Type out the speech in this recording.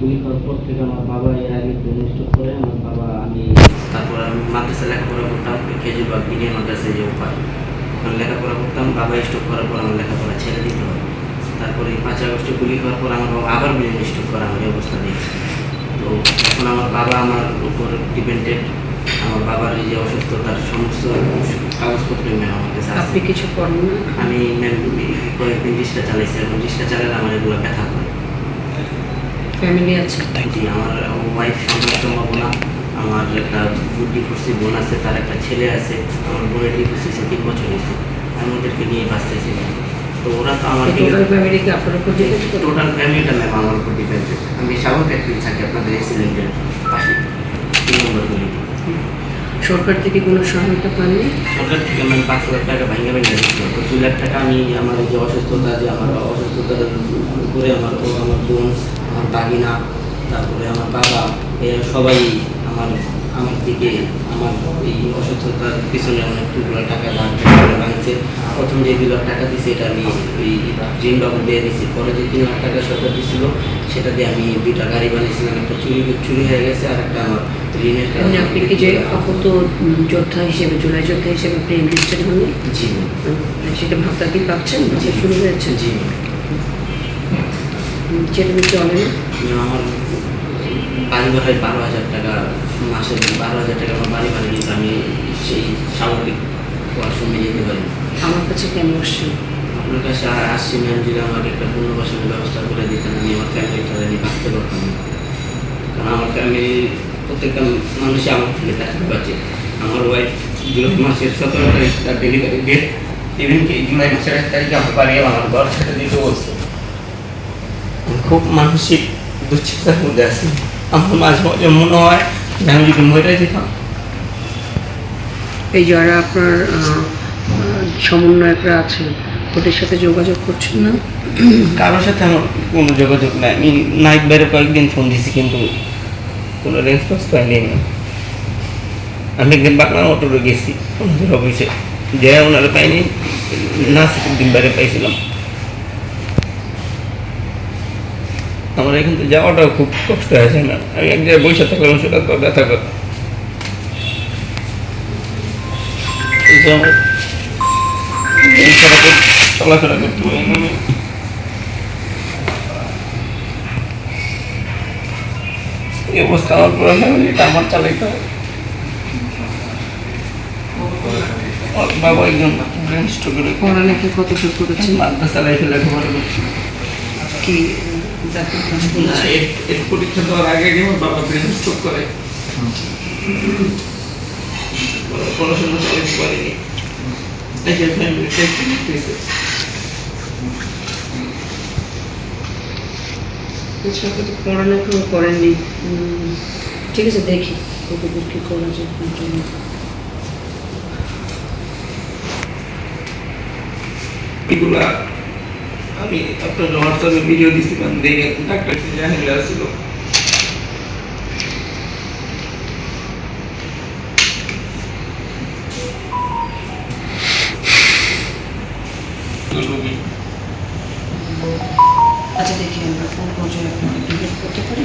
গুলি খাওয়ার পর থেকে আমার বাবা এর আগে ব্রেন স্ট্রোক করে আমার বাবা আমি তারপর আমি মাদ্রাসা লেখাপড়া করতাম খেজুরবাগ দিনের মাদ্রাসায় যে ওখানে লেখাপড়া করতাম। বাবা স্ট্রোক করার পর আমার লেখাপড়া ছেড়ে দিতে হয়। তারপরে 5 আগস্টে গুলি খাওয়ার পর আমার বাবা আবার ব্রেন স্ট্রোক করা আমার এই অবস্থা দিয়েছে। তো এখন আমার বাবা আমার উপর ডিপেন্ডেড। আমার বাবার এই যে অসুস্থতার সমস্ত কাগজপত্র ম্যাম আমার কাছে আছে। আপনি কিছু করেন না? আমি ম্যাম কয়েকদিন রিক্সা চালাইছি, এখন রিক্সা চালালে আমার এগুলো ব্যথা করে। ফ্যামিলি আছে? জি, আমার ওয়াইফ সন্তান সম্ভাবনা, আমার একটা ডিভোর্সি বোন আছে, তার একটা ছেলে আছে। আমার বোনের ডিভোর্স হয়েছে 3 বছর হয়েছে। আমি ওদেরকে নিয়ে বাঁচতেছি। তো ওরা তো আমার টোটাল ফ্যামিলিকে আপনার উপর ডিপেন্ড করে? টোটাল ফ্যামিলিটা ম্যাম আমার উপর ডিপেন্ডেড। আমি সাগর ফ্যাক্টরি থাকি আপনাদের এক্সিলেন্টের পাশে 3 নম্বর গলি। সরকার থেকে কোনো সহায়তা পাননি? সরকার থেকে আমি 5,000 টাকা ভাঙা দিচ্ছিল। তো 2 লাখ টাকা আমি আমার যে অসুস্থতা করে আমার বোন, আমার বাগিনা, তারপরে আমার বাবা, এরা সবাই আমার আমার দিকে আমার এই অসুস্থতার পিছনে অনেকগুলো টাকা ভাঙছে। প্রথম যে 2 লাখ টাকা দিয়েছি এটা আমি ওই ঋণবাবু দিয়ে দিয়েছি। পরে যে 3 লাখ টাকা সরকার দিয়েছিল সেটা দিয়ে আমি 2টা গাড়ি বানিয়েছিলাম। একটা চুরি হয়ে গেছে আর একটা আমার ঋণের কারণে। আপনি কি যে আহত যোদ্ধা হিসেবে, জুলাই যোদ্ধা হিসেবে আপনি এনলিস্টেড হননি? জি সেটা ভাতা কি পাচ্ছেন? ভাতা শুরু হয়েছে? জি যেটা নিতে অনেক আমার বাড়ি ভাড়ায় 12,000 টাকা, মাসে 12,000 টাকা আমার বাড়ি ভাড়া, কিন্তু আমি সেই স্বাভাবিক পড়াশোনা যেতে পারি। আমার কাছে কেন আসছেন? আপনার কাছে আসছি ম্যাম, যদি আমাকে একটা পুনর্বাসনের ব্যবস্থা করে দিতেন, আমি আমার ফ্যামিলিটা নিয়ে বাঁচতে পারতাম। কারণ আমার ফ্যামিলি প্রত্যেকটা মানুষই আমার থেকে থাকতে পারছে। আমার ওয়াইফ জুলাই মাসের 17 তারিখ তার ডেলিভারি ডেট, ইভেন কি জুলাই মাসের 1 তারিখে আমার বাড়ি আমার ঘর ছেড়ে দিতে বলছে। খুব মানসিক দুশ্চিন্তার মধ্যে আছি। আমার মাঝে মাঝে মনে হয় যে আমি যদি মরে যেতাম। এই যারা আপনার সমন্বয়করা আছেন ওদের সাথে যোগাযোগ করছেন না? কারোর সাথে আমার কোনো যোগাযোগ নাই। আমি নাইট বাইরে কয়েকদিন ফোন দিয়েছি, কিন্তু কোনো রেসপন্স পাইনি। আমি একদিন বাংলা মোটরে গেছি ওনাদের অফিসে, যে ওনারা পাইনি, না দিন বাইরে পাইছিলাম। আমার এখান থেকে যাওয়াটাও খুব কষ্ট হয়েছে না। আমি এক জায়গায় বসে থাকলাম, সেটা তো ব্যথা করে। চলাফেরা করতে পারি না। এই অবস্থা আমার পুরো ফ্যামিলিটা আমার চালাইতে হয়। বাবা একজন ব্রেন স্ট্রোক করে পড়ালেখা কতদূর করেছেন? মাদ্রাসা লাইফে লেখাপড়া করছি। কি এর পরীক্ষা দেওয়ার আগে আমার বাবা ব্রেন স্ট্রোক করে, পড়াশোনা চালাতে পারিনি। পড়ালেখা করেননি? ঠিক আছে, দেখি কতদূর কি করা যায়। এগুলা আমি আপনার হোয়াটসঅ্যাপে ভিডিও দিয়েছিলাম, দেখে ডাক্তার জাহিলা ছিল। আচ্ছা, দেখি আমরা কোন পর্যায়ে আপনাকে করতে পারি।